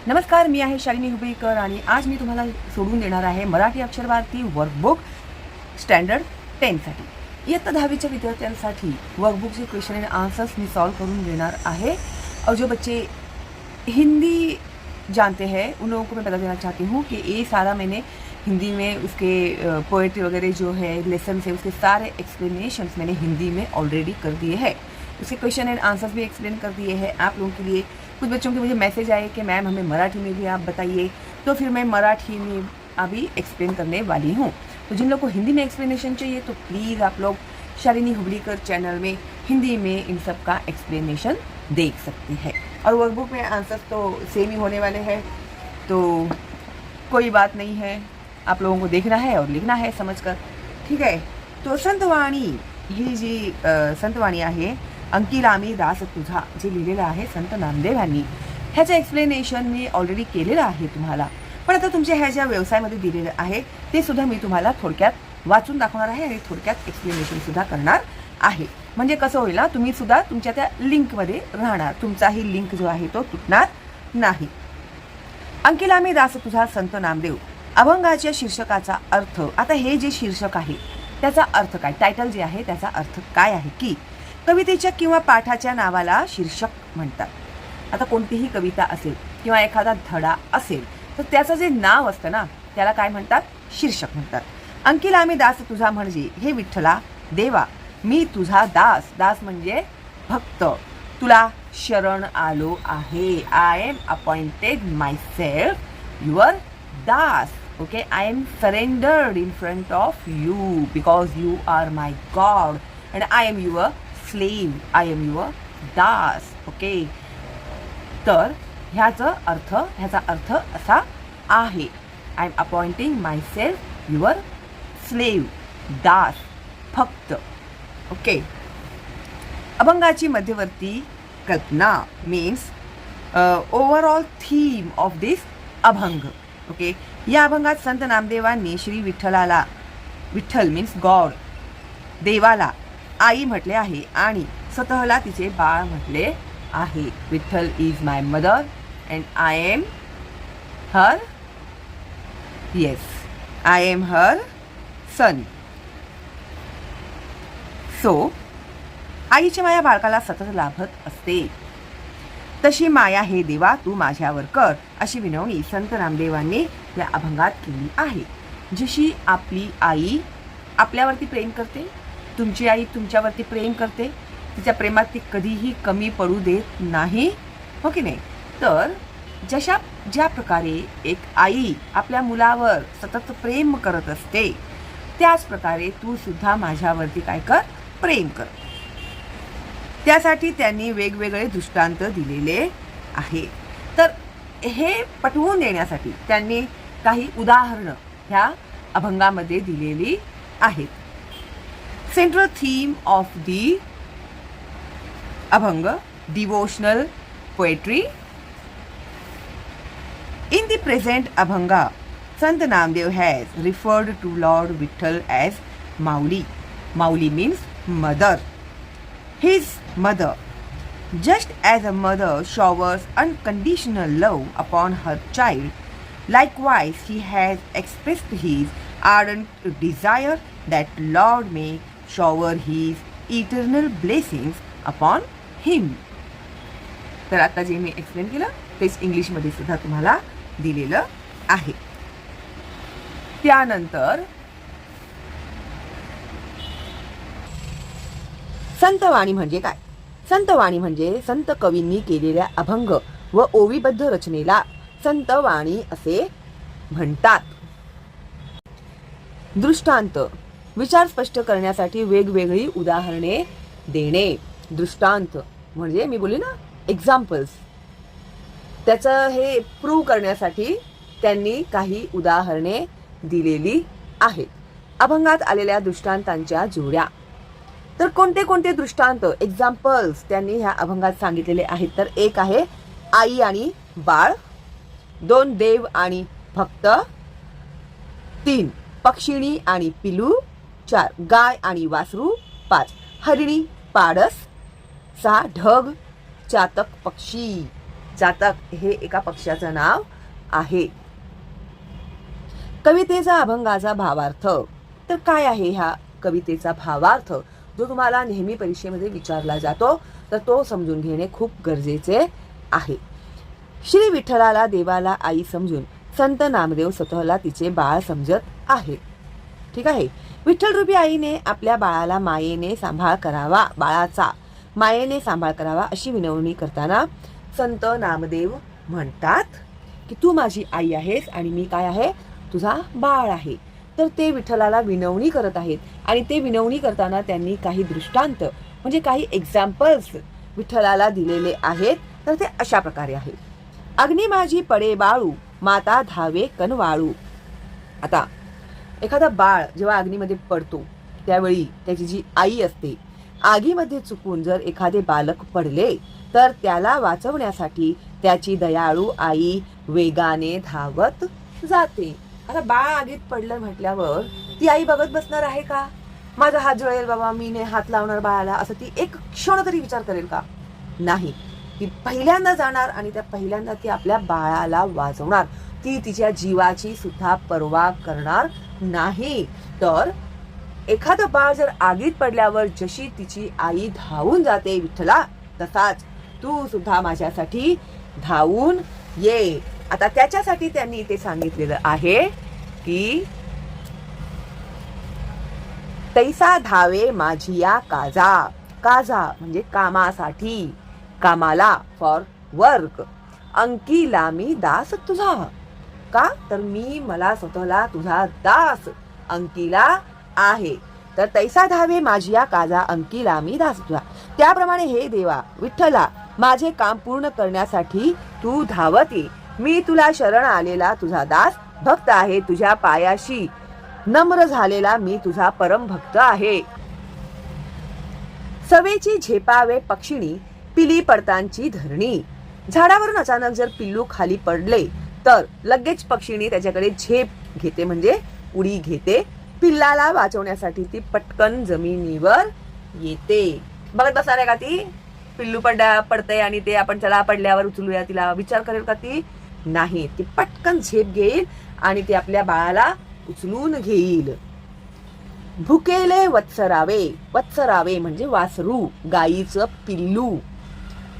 नमस्कार, मी आहे शालिनी हुबळीकर आणि आज मी तुम्हाला सोडून देणार आहे मराठी अक्षर भारती वर्कबुक स्टँडर्ड 10 साठी। इयत्ता 10वीच्या विद्यार्थ्यांसाठी वर्कबुकचे क्वेश्चन एंड आंसर्स मी सॉल्व करून देणार आहे। और जो बच्चे हिंदी जानते हैं उन लोगों को मैं बता देना चाहती हूँ कि ये सारा मैंने हिंदी में उसके पोएट्री वगैरह जो है लेसन है उसके सारे एक्सप्लेनेशंस मैंने हिंदी में ऑलरेडी कर दिए हैं। उसके क्वेश्चन एंड आंसर्स भी एक्सप्लेन कर दिए हैं आप लोगों के लिए। कुछ बच्चों के मुझे मैसेज आए कि मैम हमें मराठी में भी आप बताइए, तो फिर मैं मराठी में अभी एक्सप्लेन करने वाली हूँ। तो जिन लोग को हिंदी में एक्सप्लेनेशन चाहिए तो प्लीज़ आप लोग शालिनी हुबळीकर चैनल में हिंदी में इन सब का एक्सप्लेनेशन देख सकते हैं। और वर्कबुक में आंसर्स तो सेम ही होने वाले हैं, तो कोई बात नहीं है, आप लोगों को देखना है और लिखना है समझकर, ठीक है। तो संतवाणी ही जी संतवाणी आहे अंकिलामी दास तुझा जे लिहिलेलं आहे संत नामदेव यांनी, ह्याचं एक्सप्लेनेशन मी ऑलरेडी केलेलं आहे तुम्हाला। पण आता तुमच्या ह्या ज्या व्यवसायामध्ये दिलेलं आहे ते सुद्धा मी तुम्हाला थोडक्यात वाचून दाखवणार आहे आणि थोडक्यात एक्सप्लेनेशन सुद्धा करणार आहे। म्हणजे कसं होईल ना, तुम्ही सुद्धा तुमच्या त्या लिंकमध्ये राहणार, तुमचाही लिंक जो आहे तो तुटणार नाही। अंकिलामी दास तुझा संत नामदेव अभंगाच्या शीर्षकाचा अर्थ। आता हे जे शीर्षक आहे त्याचा अर्थ काय, टायटल जे आहे त्याचा अर्थ काय आहे की कवितेच्या किंवा पाठाच्या नावाला शीर्षक म्हणतात। आता कोणतीही कविता असेल किंवा एखादा धडा असेल तर त्याचं जे नाव असतं ना त्याला काय म्हणतात, शीर्षक म्हणतात। अंकिलामी दास तुझा म्हणजे हे विठ्ठला देवा मी तुझा दास, दास म्हणजे भक्त, तुला शरण आलो आहे। I am appointed myself your das, okay. I am surrendered in front of you because you are my god and I am your slave, I am your das, okay. तर ह्याचा अर्थ असा आहे, I am appointing myself your slave, das, bhakt, okay. अभंगाची मध्यवर्ती कल्पना means overall theme of this abhang, okay. या अभंगात संत नामदेवांनी श्री विठ्ठलाला, विठ्ठल मीन्स गॉड, देवाला आई म्हटले आहे आणि स्वतःला तिचे बाळ म्हटले आहे। Vitthal is my mother and I am her, yes I am her son. So आईची माया बाळकाला सतत लाभत असते, तशी माया हे देवा तू माझ्यावर कर, अशी विनवणी संत नामदेवांनी या अभंगात केली आहे। जशी आपली आई आपल्यावरती प्रेम करते, तुमची आई तुमच्यावरती प्रेम करते, तिच्या प्रेमात ती कधीही कमी पडू देत नाही, हो की नाही। तर ज्या प्रकारे एक आई आपल्या मुलावर सतत प्रेम करत असते त्याच प्रकारे तू सुद्धा माझ्यावरती काय कर, प्रेम कर। त्यासाठी त्यांनी वेगवेगळे दृष्टांत दिलेले आहे। तर हे पटवून देण्यासाठी त्यांनी काही उदाहरणं ह्या अभंगामध्ये दिलेली आहेत। सेंट्रल थीम ऑफ दी अभंग devotional poetry. In the present Abhanga, Sant Namdev has referred to Lord Vitthal as Mauli. Mauli means mother. His mother. Just as a mother showers unconditional love upon her child, likewise he has expressed his ardent desire that Lord may shower his eternal blessings upon him. तर आता जे मी explain केलं तेच इंग्लिशमध्ये सुद्धा तुम्हाला दिलेलं आहे। त्यानंतर संतवाणी म्हणजे काय, संतवाणी म्हणजे संत कवींनी केलेल्या अभंग व ओवीबद्ध रचनेला संतवाणी असे म्हणतात। दृष्टांत विचार स्पष्ट करण्यासाठी वेगवेगळी उदाहरणे देणे। दृष्टांत म्हणजे मी बोलले ना एक्झाम्पल्स, त्याचं हे प्रूव्ह करण्यासाठी त्यांनी काही उदाहरणे दिलेली आहेत। अभंगात आलेल्या दृष्टांतांच्या जोड्या, तर कोणते कोणते दृष्टांत एक्झाम्पल्स त्यांनी ह्या अभंगात सांगितलेले आहेत, तर एक आहे आई आणि बाळ, 2 देव आणि भक्त, 3 पक्षिणी आणि पिलू, 4 गाय आणि वासरू, 5 हरिणी पाडस, 6 ढग चातक पक्षी, चातक हे एका पक्ष्याचं नाव आहे. कवितेचा अभंगाचा भावार्थ. तर काय आहे ह्या कवितेचा भावार्थ, जो तुम्हाला नेहमी परीक्षेमध्ये विचारला जातो, तर तो समजून घेणे खूप गरजेचे आहे. श्री विठ्ठलाला देवाला आई समजून संत नामदेव स्वतःला तिचे बाळ समजत आहेत. ठीक आहे. विठ्ठल रूपी आईने आपल्या बाळाला मायेने सांभाळ करावा, बाळाचा मायेने सांभाळ करावा अशी विनवणी करताना संत नामदेव म्हणतात की तू माझी आई आहेस आणि मी काय आहे, तुझा बाळ आहे. तर ते विठ्ठलाला विनवणी करत आहेत आणि ते विनवणी करताना त्यांनी काही दृष्टांत म्हणजे काही एक्झाम्पल्स विठ्ठलाला दिलेले आहेत. तर ते अशा प्रकारे आहे. अग्नी माझी पडे बाळू, माता धावे कनवाळू. आता एखादा बाळ जेव्हा अग्नीमध्ये पडतो त्यावेळी त्याची जी आई असते, आगीमध्ये चुकून जर एखादे बालक पडले तर त्याला वाचवण्यासाठी त्याची दयाळू आई वेगाने धावत जाते. आता बाळ आगीत पडलं म्हटल्यावर ती आई बघत बसणार आहे का, माझा हात जळेल बाबा, मी ने हात लावणार बाळाला, असं ती एक क्षण तरी विचार करेल का? नाही. ती पहिल्यांदा जाणार आणि त्या पहिल्यांदा ती आपल्या बाळाला वाचवणार. ती तिच्या जीवाची सुद्धा पर्वा करणार नाही. तर एखादं बाळ जर आगीत पडल्यावर जशी तिची आई धावून जाते विठ्ठला, तसाच तू सुद्धा माझ्यासाठी धावून ये. आता त्याच्यासाठी त्यांनी ते सांगितलेलं आहे की तैसा धावे माझिया काजा. काजा म्हणजे कामासाठी, कामाला, फॉर वर्क. अंकीला मी दास तुझा. का? तर मी मला स्वतःला तुझा दास अंकीला आहे. तर तैसा धावे माझिया काजा, अंकीला मी दास तुझा. त्याप्रमाणे हे देवा विठ्ठला, माझे काम पूर्ण करण्यासाठी तू धावत ये. मी तुला शरण आलेला तुझा दास भक्त आहे. तुझ्या पायाशी नम्र झालेला मी तुझा परम भक्त आहे. सवेची झेपावे पक्षिणी, पिली पडतांची धरणी. झाडावरून अचानक जर पिल्लू खाली पडले तर लगेच पक्षिणी त्याच्याकडे झेप घेते म्हणजे उडी घेते. पिल्लाला वाचवण्यासाठी ती पटकन जमिनीवर येते. बघत बसणार आहे का ती? पिल्लू पडतंय आणि ते आपण चला पडल्यावर उचलूया, तिला विचार करेल का ती? नाही. ती पटकन झेप घेईल आणि ती आपल्या बाळाला उचलून घेईल. भुकेले वत्सरावे. वत्सरावे म्हणजे वासरू, गाईचं पिल्लू.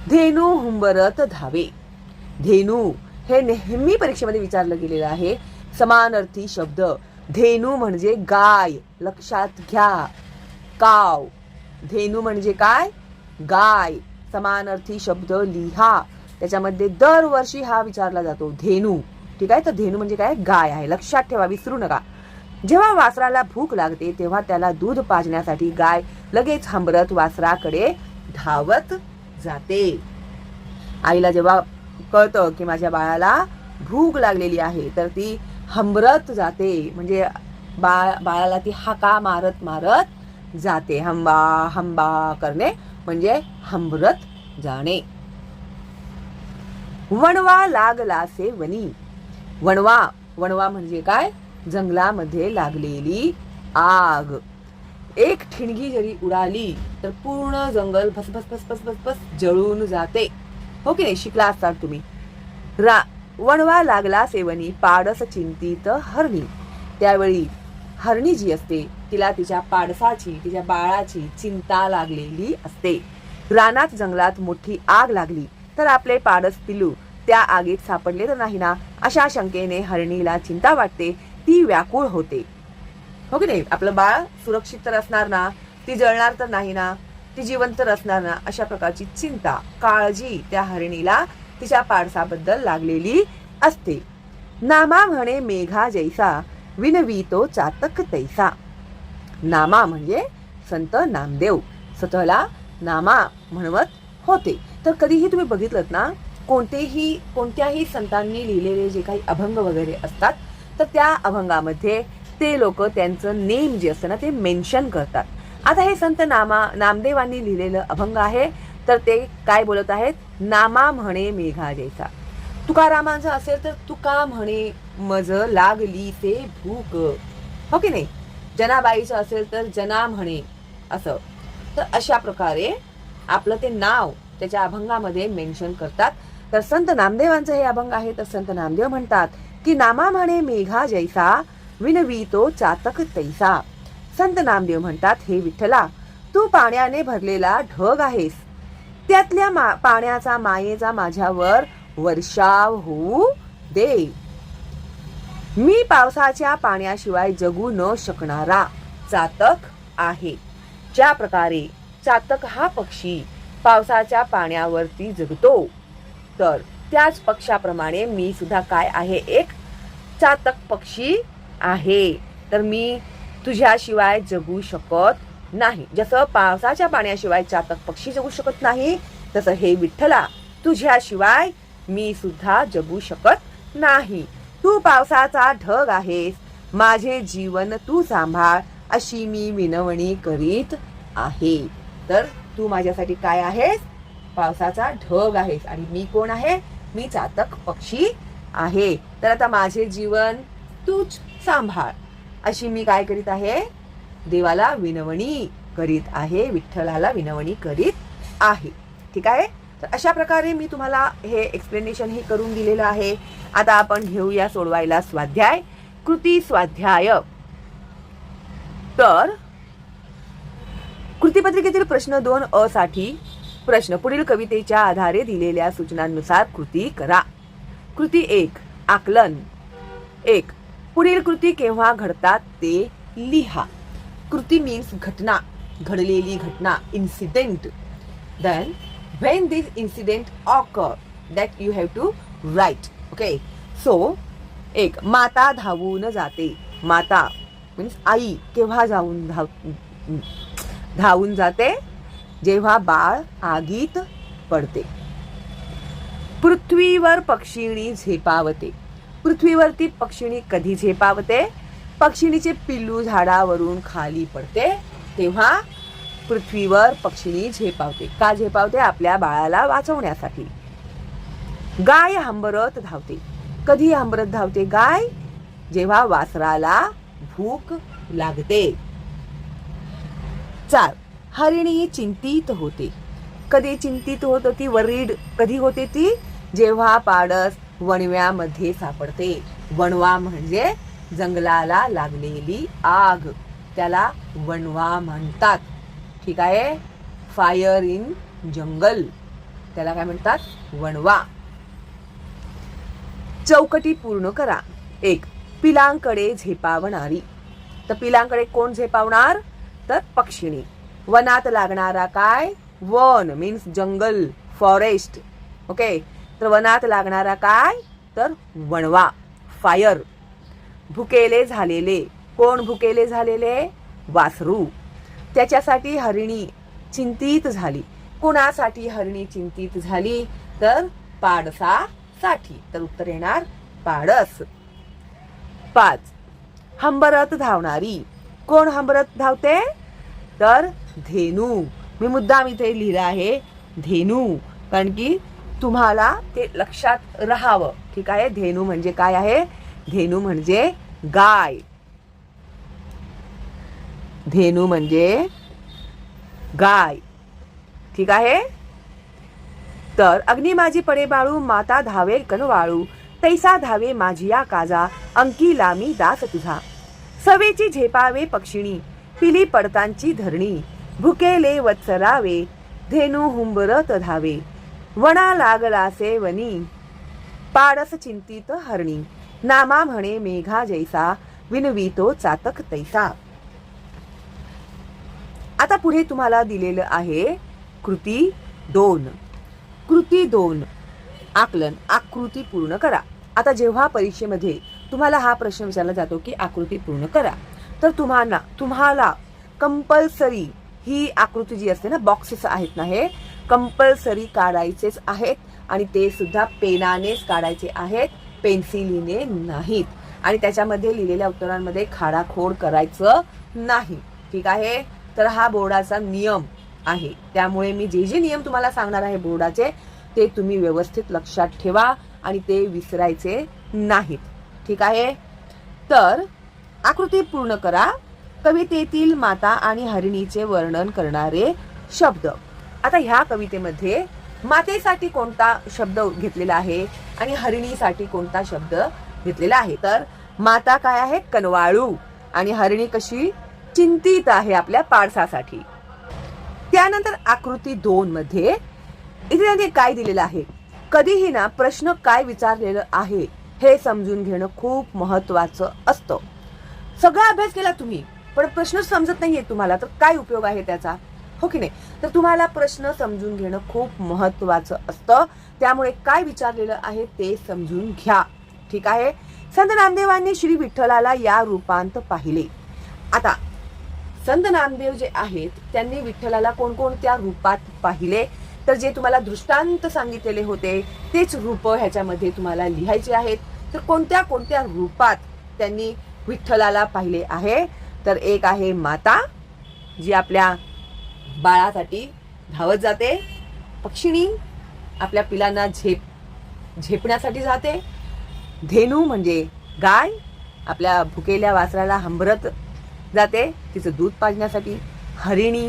धेनू हुंबरत धावे. धेनू हे नेहमी परीक्षेमध्ये विचारलं गेलेलं आहे. समानार्थी शब्द. धेनू म्हणजे गाय, लक्षात घ्या. काव. धेनू म्हणजे काय? गाय. समानार्थी शब्द लिहा. त्याच्यामध्ये दरवर्षी हा विचारला जातो, धेनू. ठीक आहे. तर धेनू म्हणजे काय? गाय आहे. लक्षात ठेवा, विसरू नका. जेव्हा वासराला भूक लागते तेव्हा त्याला दूध पाजण्यासाठी गाय लगेच हंबरत वासराकडे धावत जाते. आईला जेव्हा कळतं की माझ्या बाळाला भूक लागलेली आहे तर ती हंबरत जाते, म्हणजे बाळाला ती हाका मारत मारत जाते. हंबा हंबा करणे म्हणजे हंबरत जाणे. वणवा लागलासे वनी. वणवा. वणवा म्हणजे काय? जंगलामध्ये लागलेली आग. एक ठिणगी जरी उडाली तर पूर्ण जंगल भस भस भस भस भस भस जळून जाते. हो की नाही? शिकला असतात तुम्ही. वणवा लागला सेवनी, पाडस चिंतित हरणी. त्यावेळी हरणी जी असते तिला तिच्या पाडसाची, तिच्या बाळाची चिंता लागलेली असते. रानात जंगलात मोठी आग लागली तर आपले पाडस पिल्लू त्या आगीत सापडले तर नाही ना, अशा शंकेने हरणीला चिंता वाटते. ती व्याकुळ होते. हो की नाही? आपलं बाळ सुरक्षित तर असणार ना, ती जळणार तर नाही ना, ती जिवंत तर असणार ना, अशा प्रकारची चिंता, काळजी त्या हरणीला तिच्या पाडसाबद्दल लागलेली असते. नामा म्हणे मेघा जैसा, विनवितो चातक तैसा. नामा म्हणजे संत नामदेव स्वतःला नामा म्हणवत होते. तर कधीही तुम्ही बघितलं ना, कोणत्याही संतांनी लिहिलेले जे काही अभंग वगैरे असतात तर त्या अभंगामध्ये ते लोक त्यांचं नेम जे असतं ना ते मेन्शन करतात. आता हे संत नामदेवांनी लिहिलेलं अभंग आहे. तर ते काय बोलत आहेत? नामा म्हणे मेघा जैसा. तुकारामांचं असेल तर तुका म्हणे मज लागली ते भूक. हो की नाही? जनाबाईचं असेल तर जना म्हणे असं. तर अशा प्रकारे आपलं ते नाव त्याच्या अभंगामध्ये मेन्शन करतात. तर संत नामदेवांचं हे अभंग आहे. तर संत नामदेव म्हणतात की नामा म्हणे मेघा जैसा विनवितो चातक तैसा. संत नामदेव म्हणतात, हे विठ्ठला, तू पाण्याने भरलेला ढग आहेस. त्यातल्या पाण्याचा मायेचा माझ्यावर वर्षाव होऊ दे. मी पावसाच्या पाण्याशिवाय जगू न शकणारा चातक आहे. ज्या प्रकारे चातक हा पक्षी पावसाच्या पाण्यावरती जगतो, तर त्याच पक्षाप्रमाणे मी सुद्धा काय आहे, एक चातक पक्षी आहे. तर मी तुझ्याशिवाय जगू शकत नाही. जसं पावसाच्या पाण्याशिवाय चातक पक्षी जगू शकत नाही, तसं हे विठ्ठला, तुझ्याशिवाय मी सुद्धा जगू शकत नाही. तू पावसाचा ढग आहेस, माझे जीवन तू सांभाळ, अशी मी विनवणी करीत आहे. तर तू माझ्यासाठी काय आहेस, पावसाचा ढग आहेस, आणि मी कोण आहे, मी चातक पक्षी आहे. तर आता माझे जीवन तूच सांभाळ, अशी मी काय करीत आहे, देवाला विनवणी करीत आहे, विठ्ठलाला विनवणी करीत आहे. ठीक आहे. तर अशा प्रकारे मी तुम्हाला हे एक्सप्लेनेशन हे करून दिलेलं आहे. आता आपण घेऊया सोडवायला स्वाध्याय, कृती स्वाध्याय. तर कृतीपत्रिकेतील प्रश्न 2 साठी प्रश्न, पुढील कवितेच्या आधारे दिलेल्या सूचनांनुसार कृती करा. कृती 1, आकलन. 1, पुढील कृती केव्हा घडतात ते लिहा. कृती मीन्स घटना, घडलेली घटना, incident. Then when this incident occur, that you have to write. Okay, so 1, माता धावून जाते. माता मीन्स आई केव्हा धावून जाते, जेव्हा बाळ आगीत पडते. पृथ्वीवर पक्षिणी झेपावते. पृथ्वीवरती पक्षिणी कधी झेपावते, पक्षिणीचे पिल्लू झाडावरून खाली पडते तेव्हा पृथ्वीवर पक्षिणी झेपावते. का झेपावते, आपल्या बाळाला वाचवण्यासाठी. गाय हंबरत धावते. कधी हंबरत धावते गाय, जेव्हा वासराला भूक लागते. 4, हरिणी चिंतित होते. कधी चिंतित होत होती, वरीड कधी होते ती, जेव्हा पाडस वणव्यामध्ये सापडते. वणवा म्हणजे जंगलाला लागलेली आग, त्याला वणवा म्हणतात. ठीक आहे. फायर इन जंगल, त्याला काय म्हणतात, वणवा. चौकटी पूर्ण करा. 1, पिलांकडे झेपावणारी. तर पिलांकडे कोण झेपावणार, तर पक्षिणी. वनात लागणारा काय, वन मीन्स जंगल, फॉरेस्ट. ओके, तर वनात लागणारा काय, तर वणवा, फायर. भुकेले झालेले. कोण भुकेले झालेले, वासरू. त्याच्यासाठी हरिणी चिंतित झाली. कोणासाठी हरिणी चिंतित झाली, तर पाडसासाठी. तर उत्तर येणार पाडस. 5, हंबरत धावणारी. कोण हंबरत धावते, तर धेनू. मी मुद्दाम इथे लिहिलं आहे धेनू, कारण की तुम्हाला ते लक्षात राहावं. ठीक आहे. धेनू म्हणजे काय आहे, धेनू म्हणजे गाय. धेनू म्हणजे गाय. ठीक आहे. तर अग्नी माझी पडे बाळू, माता धावे कनवाळू, तैसा धावे माझिया काजा, अंकी लामी दास तुझा. सवेची झेपावे पक्षिणी, पिली पडतांची धरणी, भुकेले वत्सरावे, धेनू हुंबरत धावे. वणा लागलासे वनी, पाडस चिंतित हरणी, नामा म्हणे मेघा जैसा, विनवितो चातक तैसा. आता पुढे तुम्हाला दिलेलं आहे कृती 2. कृती 2, आकलन. आकृती पूर्ण करा. आता जेव्हा परीक्षेमध्ये तुम्हाला हा प्रश्न विचारला जातो की आकृती पूर्ण करा, तर तुम्हाला कंपल्सरी ही आकृती जी असते ना, बॉक्सेस आहेत ना, हे कंपल्सरी काढायचेच आहेत, आणि ते सुद्धा पेनानेच काढायचे आहेत, पेन्सिलीने नाहीत. आणि त्याच्यामध्ये लिहिलेल्या उत्तरांमध्ये खाडाखोड करायचं नाही. ठीक आहे. तर हा बोर्डाचा नियम आहे. त्यामुळे मी जे जे नियम तुम्हाला सांगणार आहे बोर्डाचे, ते तुम्ही व्यवस्थित लक्षात ठेवा आणि ते विसरायचे नाहीत. ठीक आहे. तर आकृती पूर्ण करा. कवितेतील माता आणि हरिणीचे वर्णन करणारे शब्द. आता ह्या कवितेमध्ये मातेसाठी कोणता शब्द घेतलेला आहे आणि हरिणीसाठी कोणता शब्द घेतलेला आहे? तर माता काय आहे? कनवाळू. आणि हरिणी कशी? चिंतित आहे आपल्या पाडसासाठी. त्यानंतर आकृती 2 मध्ये इथे काय दिलेलं आहे? कधीही ना प्रश्न काय विचारलेलं आहे हे समजून घेणं खूप महत्वाचं असतं. सगळा अभ्यास केला तुम्ही पण प्रश्न समजत नाहीये तुम्हाला, तर काय उपयोग आहे त्याचा? हो की नाही? तर तुम्हाला प्रश्न समजून घेणं खूप महत्वाचं असतं. त्यामुळे काय विचारलेलं आहे ते समजून घ्या. ठीक आहे. संत नामदेवांनी श्री विठ्ठलाला या रूपांत पाहिले. आता संत नामदेव जे आहेत त्यांनी विठ्ठलाला कोणकोणत्या रूपात पाहिले? तर जे तुम्हाला दृष्टांत सांगितलेले होते तेच रूप ह्याच्यामध्ये तुम्हाला लिहायचे आहेत. तर कोणत्या कोणत्या रूपात त्यांनी विठ्ठलाला पाहिले आहे? तर एक आहे माता, जी आपल्या बाळासाठी धावत जाते. पक्षिणी आपल्या पिलांना झेपण्यासाठी जाते. धेनू म्हणजे गाय आपल्या भुकेल्या वासराला हंबरत जाते तिचं दूध पाजण्यासाठी. हरिणी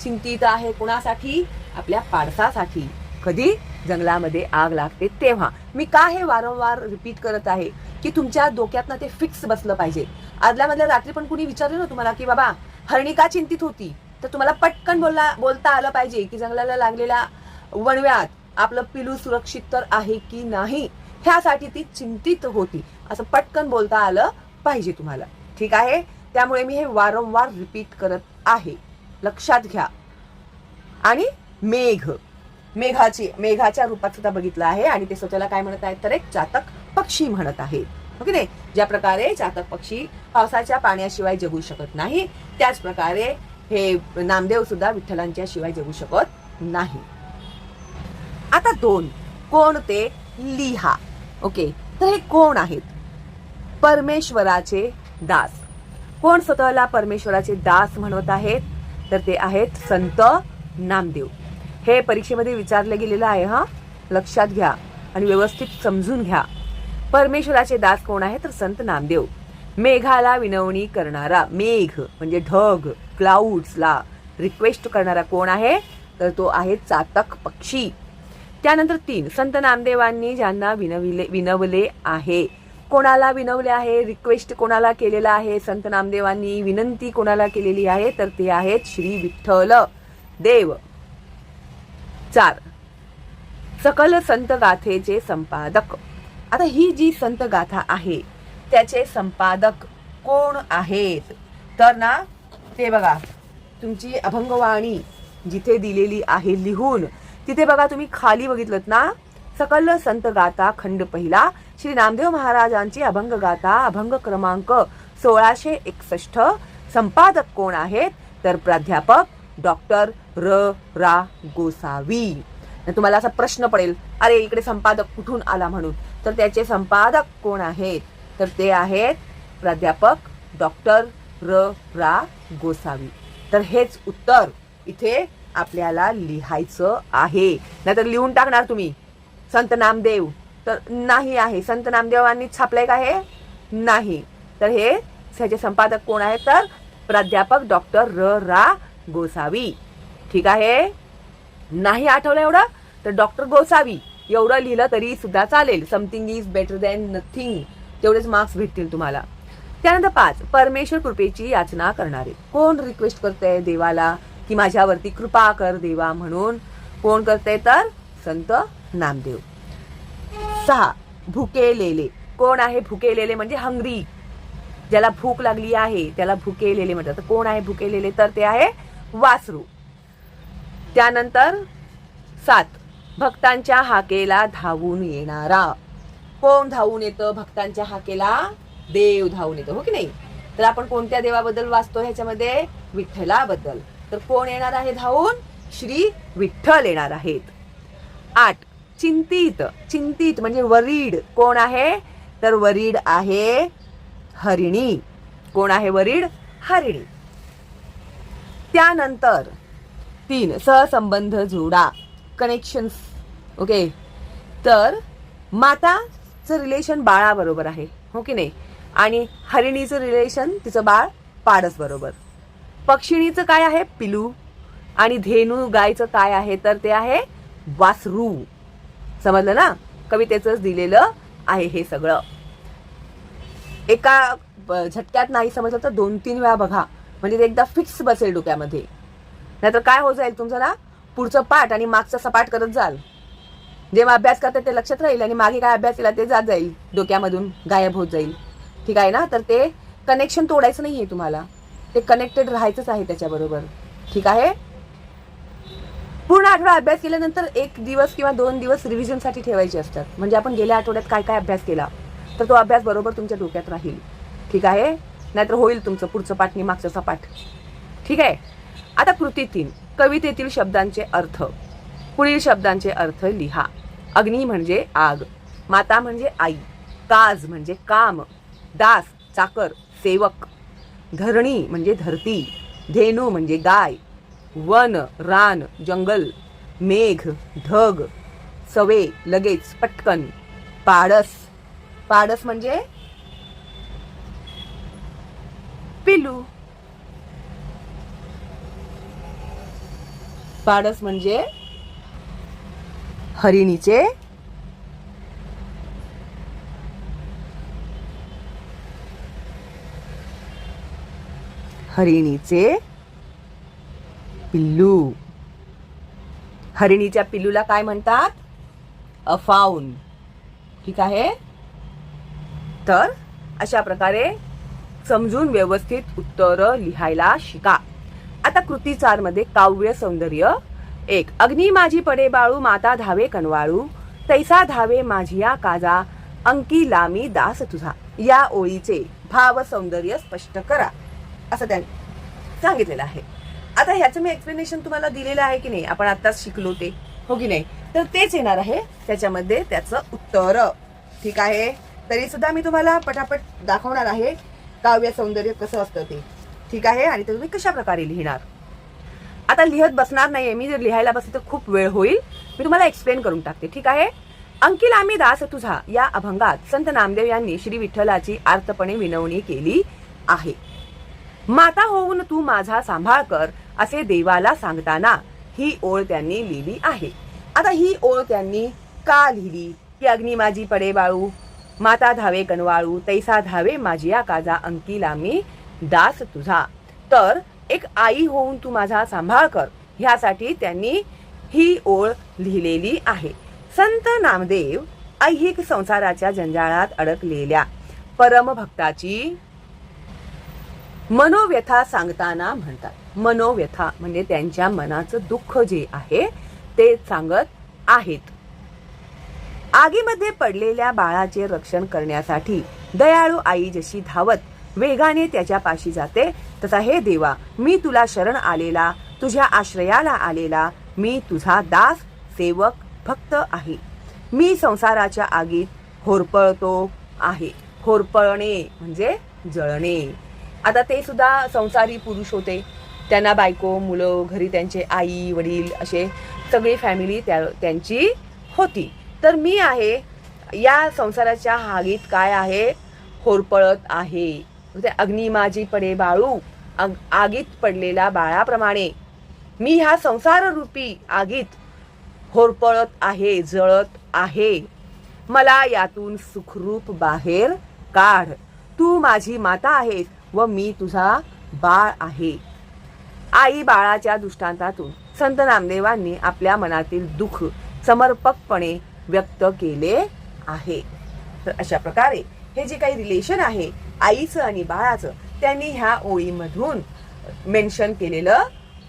चिंतित आहे कुणासाठी? आपल्या पाडसासाठी. कधी? जंगलामध्ये आग लागते तेव्हा. मी का हे वारंवार रिपीट करत आहे की तुमच्या डोक्यातनं ते फिक्स बसलं पाहिजे. आदल्या मधल्या रात्री पण कुणी विचारलं ना तुम्हाला की बाबा हरिणी का चिंतित होती, तर तुम्हाला पटकन बोलता आलं पाहिजे की जंगलाला लागलेल्या वणव्यात आपलं पिलू सुरक्षित तर आहे की नाही, ह्यासाठी ती चिंतित होती, असं पटकन बोलता आलं पाहिजे तुम्हाला. ठीक आहे. त्यामुळे मी हे वारंवार रिपीट करत आहे, लक्षात घ्या. आणि मेघाच्या रूपात सुद्धा बघितलं आहे आणि ते स्वतःला काय म्हणत आहेत? तर एक चातक पक्षी म्हणत आहे. ओके नाही? ज्या प्रकारे चातक पक्षी पावसाच्या पाण्याशिवाय जगू शकत नाही, त्याच प्रकारे हे नामदेव सुद्धा विठ्ठलांच्या शिवाय जगू शकत नाही. आता 2 कोण ते लिहा. ओके. तर हे कोण आहेत? परमेश्वराचे दास. कोण स्वतःला परमेश्वराचे दास म्हणत आहेत? तर ते आहेत संत नामदेव. हे परीक्षेमध्ये विचारलं गेलेलं आहे. लक्षात घ्या आणि व्यवस्थित समजून घ्या. परमेश्वराचे दास कोण आहे? तर संत नामदेव. मेघाला विनवणी करणारा, मेघ म्हणजे ढग, क्लाउड्सला रिक्वेस्ट करणारा कोण आहे? तर तो आहे चातक पक्षी. त्यानंतर 3 संत नामदेवांनी ज्यांना विनवले आहे. कोणाला विनवले आहे? रिक्वेस्ट कोणाला केलेला आहे? संत नामदेवांनी विनंती कोणाला केलेली आहे? तर ते आहेत श्री विठ्ठल देव. 4 सकल संत गाथेचे संपादक. आता ही जी संत गाथा आहे त्याचे संपादक कोण आहेत? तर ना ते बघा तुमची अभंगवाणी जिथे दिलेली आहे लिहून, तिथे बघा तुम्ही खाली बघितलं ना, सकल संत गाथा खंड पहिला श्री नामदेव महाराजांची अभंग गाथा अभंग क्रमांक 1661. संपादक कोण आहेत? तर प्राध्यापक डॉक्टर रा गोसावी. तुम्हाला असा प्रश्न पडेल, अरे इकडे संपादक कुठून आला म्हणून, तर त्याचे संपादक कोण आहेत? तर ते आहेत प्राध्यापक डॉक्टर रा गोसावी. तर हेच उत्तर इथे आपल्याला लिहायचं आहे. नाहीतर लिहून टाकणार तुम्ही संत नामदेव, तर नाही आहे. संत नामदेवांनी छापलंय का हे? नाही. तर हे ह्याचे संपादक कोण आहेत? तर प्राध्यापक डॉक्टर रा गोसावी. ठीक आहे. नाही आठवलं एवढं तर डॉक्टर गोसावी एवढं लिहिलं तरी सुद्धा चालेल. Something is better than nothing, तेवढेच मार्क्स भेटतील तुम्हाला. त्यानंतर 5 परमेश्वर कृपेची याचना करणारे. कोण रिक्वेस्ट करते देवाला की माझ्यावरती कृपा कर देवा म्हणून? कोण करते? तर संत नामदेव. 6 भुकेलेले. कोण आहे भुकेलेले? म्हणजे हंग्री, ज्याला भूक लागली आहे त्याला भुकेलेले म्हणतात. तर कोण आहे भुकेलेले? तर ते आहे वासरू. त्यानंतर 7 भक्तांच्या हाकेला धावून येणारा. कोण धावून येतं भक्तांच्या हाकेला? देव धावून येतो. हो की नाही? तर आपण कोणत्या देवाबद्दल वाचतो ह्याच्यामध्ये? विठ्ठलाबद्दल. तर कोण येणार आहे धावून? श्री विठ्ठल येणार आहेत. 8 चिंतित. चिंतित म्हणजे वरीड. कोण आहे? तर वरीड आहे हरिणी. कोण आहे वरीड? हरिणी. त्यानंतर 3 सहसंबंध जोडा, कनेक्शन्स. ओके. तर माताचं रिलेशन बाळाबरोबर आहे. हो की नाही? आणि हरिणीचं रिलेशन तिचं बाळ पाडस बरोबर. पक्षिणीचं काय आहे? पिलू. आणि धेनू गायचं काय आहे? तर ते आहे वासरू. समजलं ना? कवितेचंच दिलेलं आहे हे सगळं. एका झटक्यात नाही समजलं तर 2-3 वेळा बघा, म्हणजे ते एकदा फिक्स बसेल डोक्यामध्ये. नाहीतर काय हो जाईल तुमचं ना, पुढचं पाठ आणि मागचं सपाट करत जाल. जेव्हा अभ्यास करतात ते लक्षात राहील आणि मागे काय अभ्यास केला ते जात जाईल, डोक्यामधून गायब होत जाईल. ठीक आहे ना? तर ते कनेक्शन तोडायचं नाहीये तुम्हाला, ते कनेक्टेड राहायचंच आहे त्याच्याबरोबर. ठीक आहे? पूर्ण आठवडा अभ्यास केल्यानंतर 1 दिवस किंवा 2 दिवस रिव्हिजनसाठी ठेवायचे असतात. म्हणजे आपण गेल्या आठवड्यात काय काय अभ्यास केला तर तो अभ्यास बरोबर तुमच्या डोक्यात राहील. ठीक आहे? नाहीतर होईल तुमचं पुढचं पाठ आणि मागचं सपाट. ठीक आहे? आता कृती 3, कवितेतील शब्दांचे अर्थ. पुढील शब्दांचे अर्थ लिहा. अग्नी म्हणजे आग, माता म्हणजे आई, काज म्हणजे काम, दास चाकर सेवक, धरणी म्हणजे धरती, धेनू म्हणजे गाय, वन रान जंगल, मेघ ढग, सवे लगेच पटकन, पाडस. पाडस म्हणजे पिल्लू. पाडस म्हणजे हरिणीचे पिल्लू. हरिणीच्या पिल्लूला काय म्हणतात? अफाऊन. ठीक आहे? तर अशा प्रकारे समजून व्यवस्थित उत्तर लिहायला शिका. आता कृती 4 मध्ये काव्य सौंदर्य. 1, अग्नी माझी पडे बाळू, माता धावे कनवाळू, तैसा धावे माझिया काजा, अंकी लामी दास तुझा. या ओळीचे भाव सौंदर्य स्पष्ट करा असं त्यांनी सांगितलेलं आहे. आता ह्याचं मी एक्सप्लेनेशन तुम्हाला दिलेलं आहे की नाही, आपण आताच शिकलो ते, हो की नाही? तर तेच येणार आहे त्याच्यामध्ये त्याचं उत्तर. ठीक आहे? तरी सुद्धा मी तुम्हाला पटापट दाखवणार आहे काव्य सौंदर्य कसं असतं ते. ठीक आहे? आणि ते तुम्ही कशा प्रकारे लिहिणार. आता लिहत बसणार नाहीये मी, जर लिहायला बसले तर खूप वेळ होईल. मी तुम्हाला एक्सप्लेन करून टाकते. ठीक आहे? अंकी लामी दास तुझा या अभंगात संत नामदेव यांनी श्री विठ्ठलाची आर्तपणे विनवणी केली आहे. माता होऊन तू माझा सांभाळ कर असे देवाला सांगताना ही ओळ त्यांनी लिहिली आहे. आता ही ओळ त्यांनी का लिहिली की अग्नी माझी पडे बाळू, माता धावे कनवाळू, तैसा धावे माझिया काजा, अंकी लामी दास तुझा. तर एक आई होऊन तू माझा सांभाळ कर ह्यासाठी त्यांनी ही ओळ लिहिलेली आहे. संत नामदेव ऐहिक संसाराच्या जंजाळात अडकलेल्या परमभक्ताची मनोव्यथा सांगताना म्हणतात. मनोव्यथा म्हणजे त्यांच्या मनाचं दुःख जे आहे ते सांगत आहेत. आगीमध्ये पडलेल्या बाळाचे रक्षण करण्यासाठी दयाळू आई जशी धावत वेगाने त्याच्या पाशी जाते, तसा हे देवा मी तुला शरण आलेला, तुझ्या आश्रयाला आलेला, मी तुझा दास सेवक भक्त आहे. मी संसाराच्या आगीत होरपळतो आहे. होरपळणे म्हणजे जळणे. आता ते सुद्धा संसारी पुरुष होते, त्यांना बायको मुलं घरी त्यांचे आई वडील असे सगळी फॅमिली त्यांची होती. तर मी आहे या संसाराच्या आगीत काय आहे? होरपळत आहे. अग्नी माझी पडे बाळू, आगीत पडलेल्या बाळाप्रमाणे मी ह्या संसार रूपी आगीत होरपळत आहे, जळत आहे. मला यातून सुखरूप बाहेर काढ. तू माझी माता आहेस व मी तुझा बाळ आहे. आई बाळाच्या दृष्टांतातून संत नामदेवांनी आपल्या मनातील दुःख समर्पकपणे व्यक्त केले आहे. तर अशा प्रकारे हे जे काही रिलेशन आहे आईचं आणि बाळाचं त्यांनी ह्या ओळीमधून मेन्शन केलेलं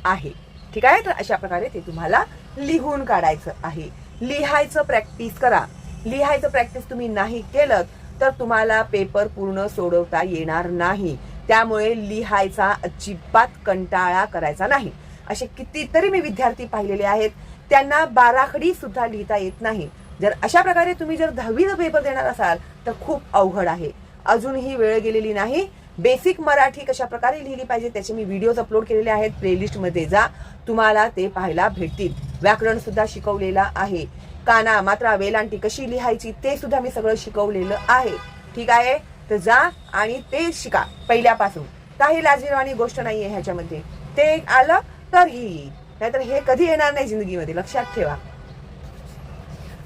आहे. ठीक आहे? तर अशा प्रकारे ते तुम्हाला लिहून काढायचं आहे. लिहायचं प्रॅक्टिस करा. लिहायचं प्रॅक्टिस तुम्ही नाही केलं तर तुम्हाला पेपर पूर्ण सोडवता येणार नाही. त्यामुळे लिहायचा अजिबात कंटाळा करायचा नाही. असे कितीतरी मी विद्यार्थी पाहिलेले आहेत त्यांना बाराखडी सुद्धा लिहिता येत नाही. जर अशा प्रकारे तुम्ही जर 10वीचा पेपर देणार असाल तर खूप अवघड आहे. अजूनही वेळ गेलेली नाही. बेसिक मराठी कशा प्रकारे लिहिली पाहिजे त्याचे मी व्हिडिओज अपलोड केलेले आहेत. प्लेलिस्ट मध्ये जा, तुम्हाला ते पाहायला भेटतील. व्याकरण सुद्धा शिकवलेलं आहे. काना मात्रा वेलांटी कशी लिहायची ते सुद्धा मी सगळं शिकवलेलं आहे. ठीक आहे? तर जा आणि ते शिका पहिल्यापासून. काही लाजिरवाणी गोष्ट नाहीये ह्याच्यामध्ये. ते आलं तर ही येईल, नाहीतर हे कधी येणार नाही जिंदगीमध्ये. लक्षात ठेवा.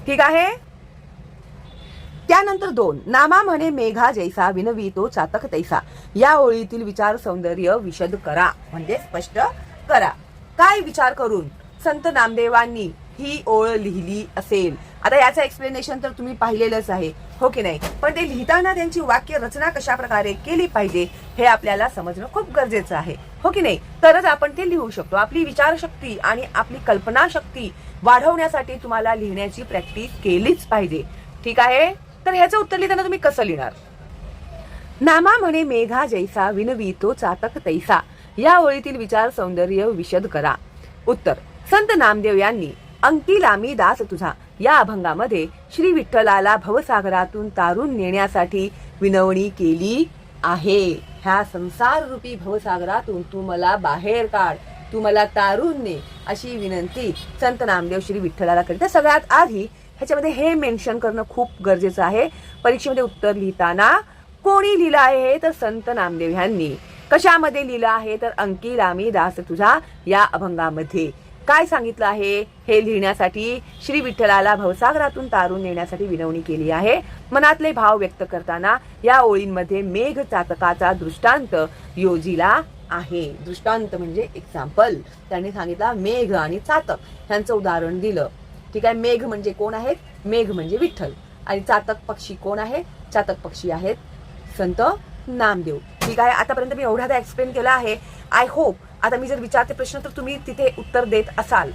ठीक आहे. त्यानंतर 2, नामा म्हणे मेघा जैसा विनवितो चातक तैसा. या ओळीतील विचार सौंदर्य विशद करा, म्हणजे स्पष्ट करा. काय विचार करून संत नामदेवांनी ही ओळ लिहिली असेल? आता याचं एक्सप्लेनेशन तर तुम्ही पाहिलेलंच आहे, हो की नाही? पण ते लिहिताना त्यांची वाक्य रचना कशा प्रकारे केली पाहिजे हे आपल्याला समजणं खूप गरजेचं आहे, हो की नाही? तरच आपण ते लिहू शकतो. आपली विचारशक्ती आणि आपली कल्पनाशक्ती वाढवण्यासाठी तुम्हाला लिहिण्याची प्रॅक्टिस केलीच पाहिजे, ठीक आहे? तर ह्याचं उत्तर लिहिताना तुम्ही कसं लिहिणार? नामा म्हणे मेघा जैसा विनवितो चातक तैसा. या ओळीतील विचार सौंदर्य विशद करा. उत्तर, संत नामदेव यांनी अंकी लामी दास तुझा या अभंगामध्ये श्री विठ्ठलाला भवसागरातून तारून नेण्यासाठी विनवणी केली आहे. ह्या संसार रूपी भवसागरातून तू मला बाहेर काढ, तू मला तारून ने, अशी विनंती संत नामदेव श्री विठ्ठलाला करीत. सगळ्यात आधी ह्याच्यामध्ये हे मेन्शन करणं खूप गरजेचं आहे. परीक्षेमध्ये उत्तर लिहिताना कोणी लिहिलं आहे तर संत नामदेव यांनी. कशामध्ये लिहिलं आहे तर अंकी लामी दास तुझा या अभंगामध्ये. काय सांगितलं आहे? हे लिहिण्यासाठी श्री विठ्ठलाला भवसागरातून तारून नेण्यासाठी विनवणी केली आहे. मनातले भाव व्यक्त करताना या ओळींमध्ये मेघ चातकाचा दृष्टांत योजिला आहे. दृष्टांत म्हणजे एक्झाम्पल. त्यांनी सांगितला मेघ आणि चातक ह्यांचं उदाहरण दिलं, ठीक आहे? मेघ म्हणजे कोण आहेत? मेघ म्हणजे विठ्ठल. आणि चातक पक्षी कोण आहे? चातक पक्षी आहेत संत नामदेव, ठीक आहे? आतापर्यंत मी एवढ्यादा एक्सप्लेन केला आहे. आय होप आता मी जर विचारते प्रश्न तर तुम्ही तिथे उत्तर देत असाल,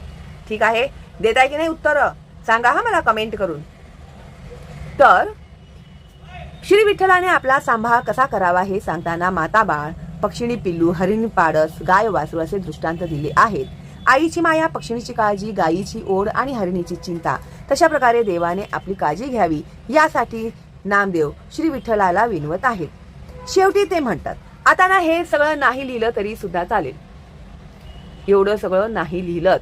ठीक आहे? देताय की नाही उत्तर? सांगा हा मला कमेंट करून. तर श्री विठ्ठलाने आपला सांभाळ कसा करावा हे सांगताना माता बाळ, पक्षिणी पिल्लू, हरिणी पाडस, गाय वासरू असे दृष्टांत दिले आहेत. आईची माया, पक्षिणीची काळजी, गायीची ओढ आणि हरिणीची चिंता, तशा प्रकारे देवाने आपली काळजी घ्यावी यासाठी नामदेव श्री विठ्ठलाला विनवत आहेत. शेवटी ते म्हणतात, आता ना हे सगळं नाही लिहिलं तरी सुद्धा चालेल. एवढं सगळं नाही लिहिलं,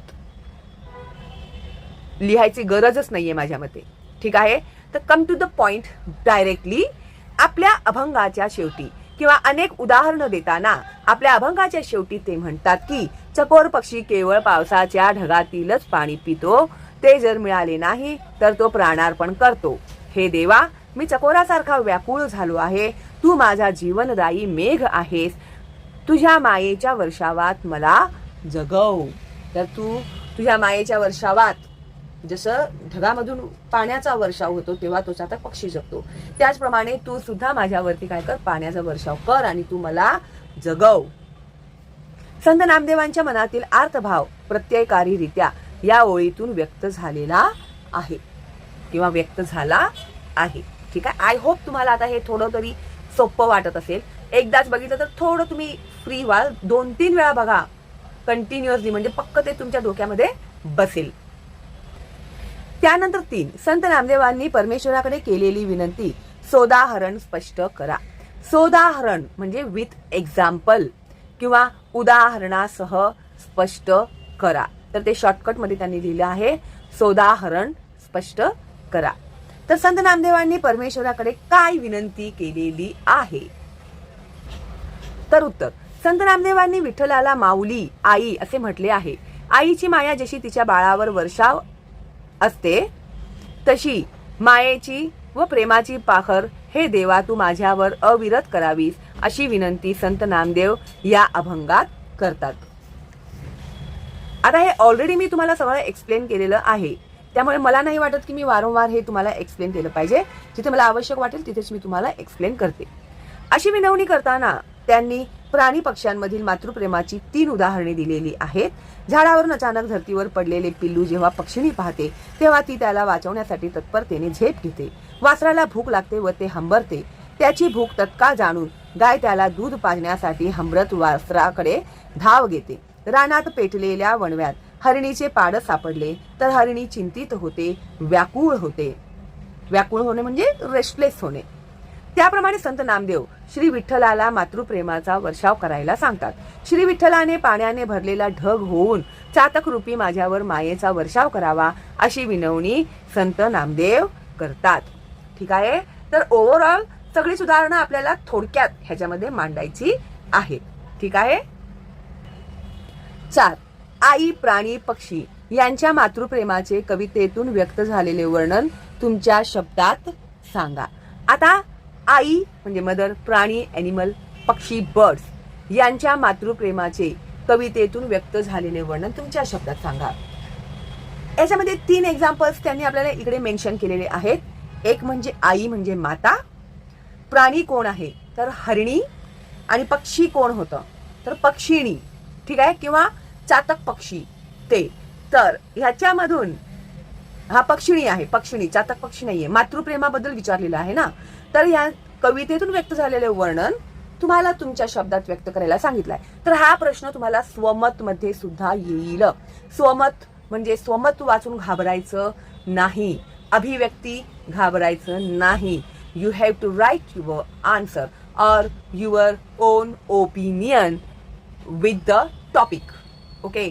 लिहायची गरजच नाहीये माझ्या मते, ठीक आहे? तर come to the point directly. आपल्या अभंगाच्या शेवटी किंवा अनेक उदाहरणं देताना आपल्या अभंगाच्या शेवटी ते म्हणतात की चकोर पक्षी केवळ पावसाच्या ढगातीलच पाणी पितो, ते जर मिळाले नाही तर तो प्राणार्पण करतो. हे देवा, मी चकोरासारखा व्याकुळ झालो आहे. तू माझा जीवनदायी मेघ आहेस. तुझ्या मायेच्या वर्षावात मला जगव. तर तू तुझ्या मायेच्या वर्षावात, जसं ढगामधून पाण्याचा वर्षाव होतो तेव्हा तो चातक पक्षी जगतो, त्याचप्रमाणे तू सुद्धा माझ्यावरती काय कर, पाण्याचा वर्षाव कर आणि तू मला जगव. संत नामदेवांच्या मनातील अर्थभाव प्रत्ययकारीरित्या या ओळीतून व्यक्त झालेला आहे किंवा व्यक्त झाला आहे, ठीक आहे? आय होप तुम्हाला आता हे थोडं तरी सोपं वाटत असेल. एकदाच बघितलं तर थोडं तुम्ही फ्री व्हाल. 2-3 वेळा बघा कंटिन्युअसली, म्हणजे पक्क ते तुमच्या डोक्यामध्ये बसेल. त्यानंतर 3, संत नामदेवांनी परमेश्वराकडे केलेली विनंती सोदाहरण स्पष्ट करा. सोदाहरण म्हणजे विथ एक्झाम्पल किंवा उदाहरणासह स्पष्ट करा. तर ते शॉर्टकट मध्ये त्यांनी लिहिलं आहे, सोदाहरण स्पष्ट करा. तर संत नामदेवांनी परमेश्वराकडे काय विनंती केलेली आहे? तर उत्तर, संत नामदेवांनी विठ्ठलाला माऊली, आई असे म्हटले आहे. आईची माया जशी तिच्या बाळावर वर्षाव असते तशी मायेची व प्रेमाची पाखर हे देवा तू माझ्यावर अविरत करावीस, अशी विनंती संत नामदेव या अभंगात करतात. आता हे ऑलरेडी मी तुम्हाला सगळं एक्सप्लेन केलेलं आहे, त्यामुळे मला नाही वाटत की मी वारंवार हे तुम्हाला एक्सप्लेन केलं पाहिजे. जिथे मला आवश्यक वाटेल तिथेच मी तुम्हाला एक्सप्लेन करते. अशी विनवणी करताना त्यांनी प्राणी पक्ष्यांमधील मातृप्रेमाची 3 उदाहरणे दिलेली आहेत. झाडावरून अचानक धर्तीवर पडलेले पिल्लू जेव्हा पक्षिणी पाहते तेव्हा ती त्याला वाचवण्यासाठी तत्परतेने झेप घेते. वासराला भूक लागते व ते हंबरते. त्याची भूक तत्काळ जाणून गाय त्याला दूध पाजण्यासाठी हंबरत वासराकडे धाव घेते. रानात पेटलेल्या वणव्यात हरिणीचे पाड सापडले तर हरिणी चिंतित होते, व्याकुळ होते. व्याकुळ होणे म्हणजे रेस्टलेस होणे. त्याप्रमाणे संत नामदेव श्री विठ्ठलाला मातृप्रेमाचा वर्षाव करायला सांगतात. श्री विठ्ठलाने पाण्याने भरलेला ढग होऊन चातक रूपी माझ्यावर मायेचा वर्षाव करावा, अशी विनवणी संत नामदेव करतात, ठीक आहे? तर ओव्हरऑल सगळीच उदाहरणं आपल्याला थोडक्यात ह्याच्यामध्ये मांडायची आहेत, ठीक आहे? 4, आई, प्राणी, पक्षी यांच्या मातृप्रेमाचे कवितेतून व्यक्त झालेले वर्णन तुमच्या शब्दात सांगा. आता आई म्हणजे मदर, प्राणी ॲनिमल, पक्षी बर्ड्स यांच्या मातृप्रेमाचे कवितेतून व्यक्त झालेले वर्णन तुमच्या शब्दात सांगा. याच्यामध्ये 3 एक्झाम्पल्स त्यांनी आपल्याला इकडे मेन्शन केलेले आहेत. एक म्हणजे आई म्हणजे माता, प्राणी कोण आहे तर हरिणी, आणि पक्षी कोण होतं तर पक्षिणी. ठीक आहे, किंवा चातक पक्षी ते. तर ह्याच्यामधून हा पक्षिणी आहे, पक्षिणी, चातक पक्षी नाहीये. मातृप्रेमाबद्दल विचारलेलं आहे ना, तर या कवितेतून व्यक्त झालेले वर्णन तुम्हाला तुमच्या शब्दात व्यक्त करायला सांगितलंय. तर हा प्रश्न तुम्हाला स्वमत मध्ये सुद्धा येईल. स्वमत म्हणजे स्वमत वाचून घाबरायचं नाही, अभिव्यक्ती घाबरायचं नाही. You have to write your answer और your own opinion with the topic. Okay,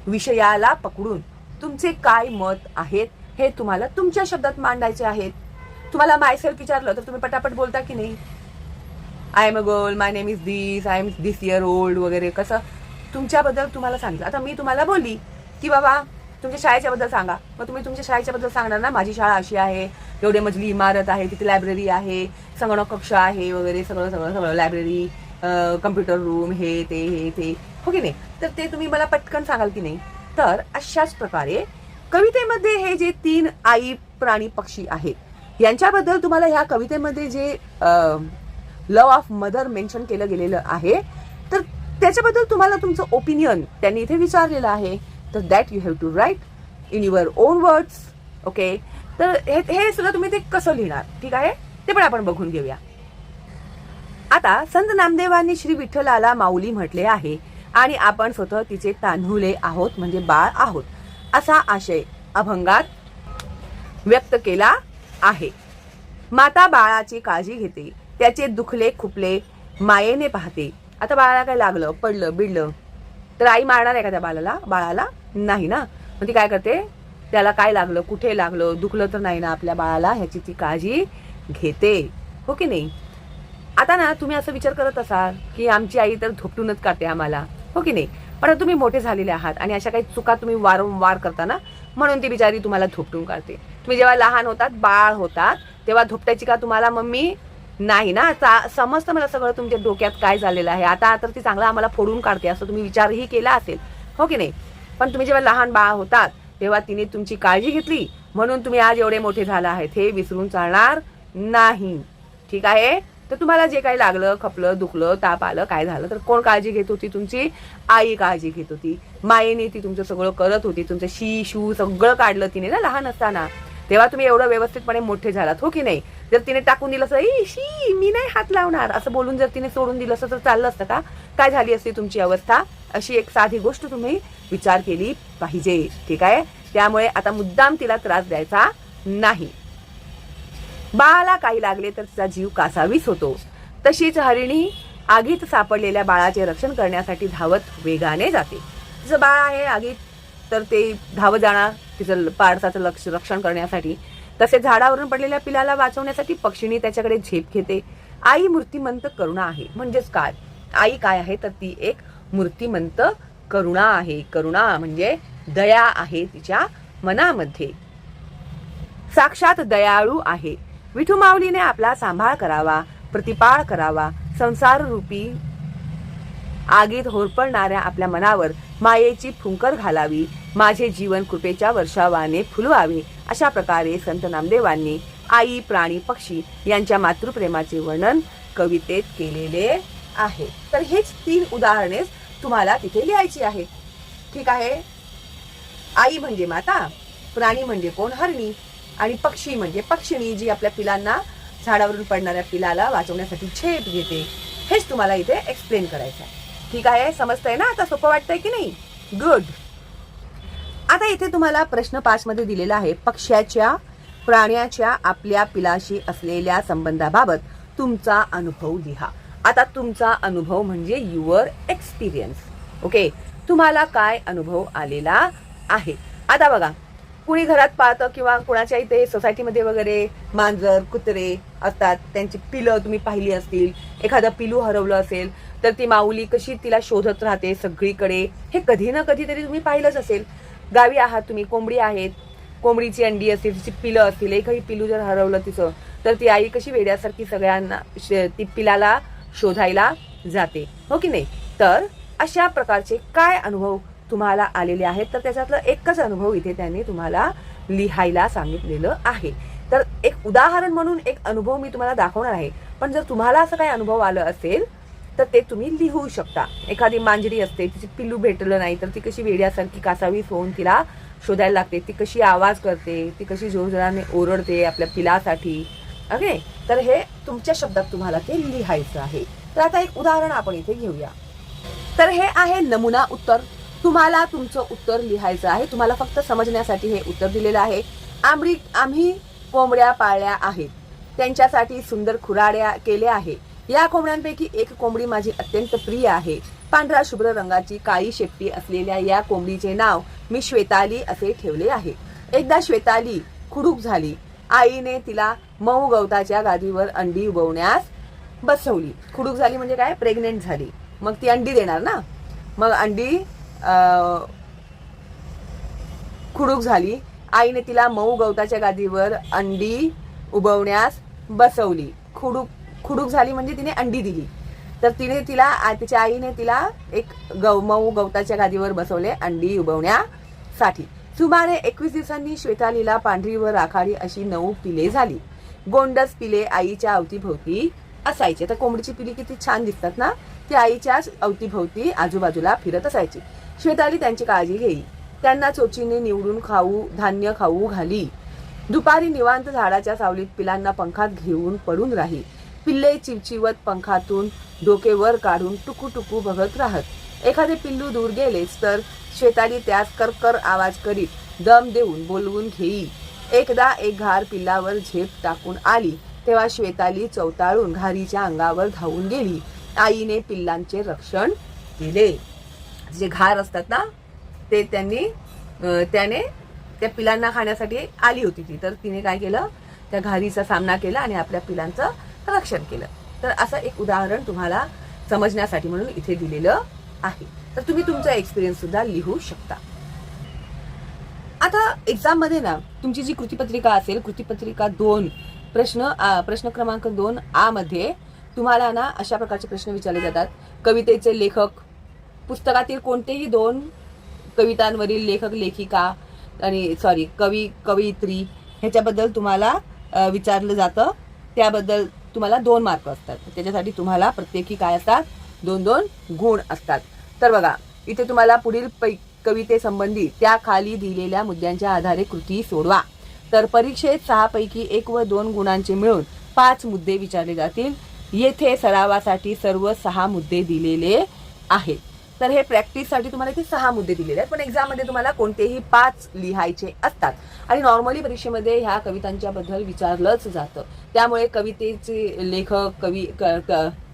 विषयाला पकडून तुमचे काय मत आहेत हे तुम्हाला तुमच्या शब्दात मांडायचे आहेत. तुम्हाला मायसेल्फ विचारलं तर तुम्ही पटापट बोलता की नाही? I am a girl, my name is this, I am this year old वगैरे. कसं तुमच्याबद्दल तुम्हाला सांगितलं. आता मी तुम्हाला बोलली की बाबा तुमच्या शाळेच्या बद्दल सांगा, मग तुम्ही तुमच्या शाळेच्या बद्दल सांगणार ना, माझी शाळा अशी आहे, एवढे मजली इमारत आहे, तिथे लायब्ररी आहे, संगणक कक्ष आहे वगैरे, सगळं सगळं सगळं, लायब्ररी, कम्प्युटर रूम, हे ते, हो की नाही? तर ते तुम्ही मला पटकन सांगाल की नाही? तर अशाच प्रकारे कवितेमध्ये हे जे 3 आई, प्राणी, पक्षी आहेत यांच्याबद्दल तुम्हाला ह्या कवितेमध्ये जे लव्ह ऑफ मदर मेन्शन केलं गेलेलं आहे, तर त्याच्याबद्दल तुम्हाला तुमचं ओपिनियन त्यांनी इथे विचारलेलं आहे. तर that you have to write in your own words. Okay, तर हे सुद्धा तुम्ही ते कसं लिहिणार, ठीक आहे, ते पण आपण बघून घेऊया. आता संत नामदेवांनी श्री विठ्ठलाला माऊली म्हटले आहे आणि आपण स्वतः तिचे तान्हुले आहोत म्हणजे बाळ आहोत असा आशय अभंगात व्यक्त केला आहे. माता बाळाची काळजी घेते, त्याचे दुखले खुपले मायेने पाहते. आता बाळाला काय लागलं, पडलं बिडलं तर आई मारणार आहे का त्या बाळाला? नाही ना. मग ती काय करते, त्याला काय लागलं, कुठे लागलं, दुखलं तर नाही ना आपल्या बाळाला, ह्याची ती काळजी घेते. हो की नाही? आता ना तुम्ही असं विचार करत असाल की आमची आई तर धोपटूनच काढते आम्हाला, हो की नाही? पण तुम्ही मोठे झालेले आहात आणि अशा काही चुका तुम्ही वारंवार करता ना, म्हणून ती बिचारी तुम्हाला धोपटून काढते. तुम्ही जेव्हा लहान होतात, बाळ होतात, तेव्हा धोपटायची का तुम्हाला मम्मी? नाही ना. समजतं मला सगळं तुमच्या डोक्यात काय झालेलं आहे. आता तर ती चांगलं आम्हाला फोडून काढते असं तुम्ही विचारही केला असेल, हो की नाही? पण तुम्ही जेव्हा लहान बाळ होतात तेव्हा तिने तुमची काळजी घेतली म्हणून तुम्ही आज एवढे मोठे झाला आहेत, हे विसरून चालणार नाही. ठीक आहे? तर तुम्हाला जे काही लागलं, खपलं, दुखलं, ताप आलं, काय झालं तर कोण काळजी घेत होती? तुमची आई काळजी घेत होती. मायेने ती तुमचं सगळं करत होती. तुमचं शी शू सगळं काढलं तिने ना लहान असताना. तेव्हा तुम्ही एवढं व्यवस्थितपणे मोठे झालात, हो की नाही? जर तिने टाकून दिलं असं, शी मी नाही हात लावणार असं बोलून जर तिने सोडून दिलं असतं तर चाललं असतं का? काय झाली असती तुमची अवस्था? अशी एक साधी गोष्ट तुम्ही विचार केली पाहिजे. ठीक आहे? त्यामुळे आता मुद्दाम तिला त्रास द्यायचा नाही. बाळाला काही लागले तर तिचा जीव कासावीस होतो. तशीच हरिणी आगीत सापडलेल्या बाळाचे रक्षण करण्यासाठी धावत वेगाने जाते. तिचं बाळ आहे आगीत तर ते धावत जाणार तिचं पाडसाचं रक्षण करण्यासाठी. तसेच झाडावरून पडलेल्या पिलाला वाचवण्यासाठी पक्षिणी त्याच्याकडे झेप घेते. आई मूर्तिमंत करुणा आहे. म्हणजेच काय? आई काय आहे तर ती एक मूर्तिमंत करुणा आहे. करुणा म्हणजे दया आहे तिच्या मनामध्ये. साक्षात दयाळू आहे. विठू माऊलीने आपला सांभाळ करावा, प्रतिपाळ करावा. संसार रूपी आगीत होरपळणाऱ्या आपल्या मनावर मायेची फुंकर घालावी. माझे जीवन कृपेच्या वर्षावाने फुलवावे. अशा प्रकारे संत नामदेवांनी आई, प्राणी, पक्षी यांच्या मातृप्रेमाचे वर्णन कवितेत केलेले आहे. तर हेच 3 उदाहरणे तुम्हाला तिथे लिहायची आहेत. ठीक आहे? आई म्हणजे माता, प्राणी म्हणजे कोण? हरणी, आणि पक्षी म्हणजे पक्षिणी जी आपल्या पिलांना, झाडावरून पडणाऱ्या पिलाला वाचवण्यासाठी झेप घेते. हेच तुम्हाला इथे एक्सप्लेन करायचं आहे. ठीक आहे? समजतंय ना? आता सोपं वाटतंय की नाही? गुड. आता इथे तुम्हाला प्रश्न 5 मध्ये दिलेला आहे. पक्ष्याच्या, प्राण्याच्या आपल्या पिलाशी असलेल्या संबंधाबाबत तुमचा अनुभव लिहा. आता तुमचा अनुभव म्हणजे युअर एक्सपिरियन्स. ओके, तुम्हाला काय अनुभव आलेला आहे? आता बघा, कुणी घरात पाहतं किंवा कुणाच्या इथे सोसायटीमध्ये वगैरे मांजर, कुत्रे असतात, त्यांची पिलं तुम्ही पाहिली असतील. एखादं पिलू हरवलं असेल तर ती माऊली कशी तिला शोधत राहते सगळीकडे, हे कधी ना कधीतरी तुम्ही पाहिलंच असेल. गावी आहात तुम्ही, कोंबडी आहेत, कोंबडीची अंडी असतील, तिची पिलं असतील, एकही पिलू जर हरवलं तिचं, तर ती आई कशी वेड्यासारखी सगळ्यांना ती पिलाला शोधायला जाते, हो की नाही. तर अशा प्रकारचे काय अनुभव तुम्हाला आलेले आहेत, तर त्याच्यातलं एकच अनुभव इथे त्यांनी तुम्हाला लिहायला सांगितलेलं आहे. तर एक उदाहरण म्हणून एक अनुभव मी तुम्हाला दाखवणार आहे, पण जर तुम्हाला असं काही अनुभव आलं असेल तर ते तुम्ही लिहू शकता. एखादी मांजरी असते, तिची पिल्लू भेटलं नाही तर ती कशी वेड्यासारखी कासावीस होऊन तिला शोधायला लागते, ती कशी आवाज करते, ती कशी जोरजोराने ओरडते आपल्या पिलासाठी. ओके, तर हे तुमच्या शब्दात तुम्हाला ते लिहायचं आहे. तर आता एक उदाहरण आपण इथे घेऊया. तर हे आहे नमुना उत्तर. तुम्हाला तुमचं उत्तर लिहायचं आहे. तुम्हाला फक्त समजण्यासाठी हे उत्तर दिलेलं आहे. आम्ही कोंबड्या पाळल्या आहेत, त्यांच्यासाठी सुंदर खुराड्या केल्या आहे. या कोंबड्यांपैकी एक कोंबडी माझी अत्यंत प्रिय आहे. पांढरा शुभ्र रंगाची काळी शेपटी असलेल्या या कोंबडीचे नाव मी श्वेताली असे ठेवले आहे. एकदा श्वेताली खुडूक झाली. आईने तिला मऊ गवताच्या गादीवर अंडी उबवण्यास बसवली. खुडूक झाली म्हणजे काय, प्रेग्नेंट झाली, मग ती अंडी देणार ना. मग अंडी खुडूक झाली. आईने तिला मऊ गवताच्या गादीवर अंडी उबवण्यास बसवली. खुडूक झाली म्हणजे तिने अंडी दिली. तर तिच्या आईने तिला एक मऊ गवताच्या गादीवर बसवले अंडी उबवण्यासाठी. सुमारे 21 दिवसांनी श्वेतालीला पांढरी व राखाडी अशी 9 पिले झाली. गोंडस पिले आईच्या अवतीभोवती असायचे. तर कोंबडीची पिली किती छान दिसतात ना, ती आईच्या अवतीभोवती आजूबाजूला फिरत असायची. श्वेताली त्यांची काळजी घेई. त्यांना चोचीने निवडून धान्य खाऊ घाली. दुपारी निवांत झाडाच्या सावलीत पिलांना पंखात घेऊन पडून राही. पिल्ले चिवचिवत पंखातून डोके वर काढून टुकू बघत राहत. एखादे पिल्लू दूर गेलेच तर श्वेताली त्यास करकर आवाज करीत दम देऊन बोलवून घेई. एकदा एक घार पिल्लावर झेप टाकून आली तेव्हा श्वेताली चवताळून घारीच्या अंगावर धावून गेली. आईने पिल्लांचे रक्षण केले. जे घार असतात ना ते त्याने त्या पिलांना खाण्यासाठी आली होती ती, तर तिने काय केलं, त्या घारीचा सामना केला आणि आपल्या पिलांचं रक्षण केलं. तर असं एक उदाहरण तुम्हाला समजण्यासाठी म्हणून इथे दिलेलं आहे. तर तुम्ही तुमचा एक्सपिरियन्स सुद्धा लिहू शकता. आता एक्झाम मध्ये ना तुमची जी कृतीपत्रिका असेल, कृतीपत्रिका 2 प्रश्न क्रमांक 2A मध्ये तुम्हाला ना अशा प्रकारचे प्रश्न विचारले जातात. कवितेचे लेखक, पुस्तकातील कोणतेही 2 कवितांवरील लेखक लेखिका आणि कवयित्री ह्याच्याबद्दल तुम्हाला विचारलं जातं. त्याबद्दल तुम्हाला 2 मार्क असतात. त्याच्यासाठी तुम्हाला प्रत्येकी काय असतात, 2-2 गुण असतात. तर बघा इथे तुम्हाला पुढील कवितेसंबंधी त्या खाली दिलेल्या मुद्द्यांच्या आधारे कृती सोडवा. तर परीक्षेत 6 पैकी 1 व 2 गुणांचे मिळून 5 मुद्दे विचारले जातील. येथे सरावासाठी सर्व 6 मुद्दे दिलेले आहेत. तर हे प्रॅक्टिससाठी तुम्हाला इथे 6 मुद्दे दिलेले आहेत, पण एक्झाममध्ये तुम्हाला कोणतेही 5 लिहायचे असतात. आणि नॉर्मली परीक्षेमध्ये ह्या कवितांच्या बद्दल विचारलंच जातं. त्यामुळे कवितेचे लेखक,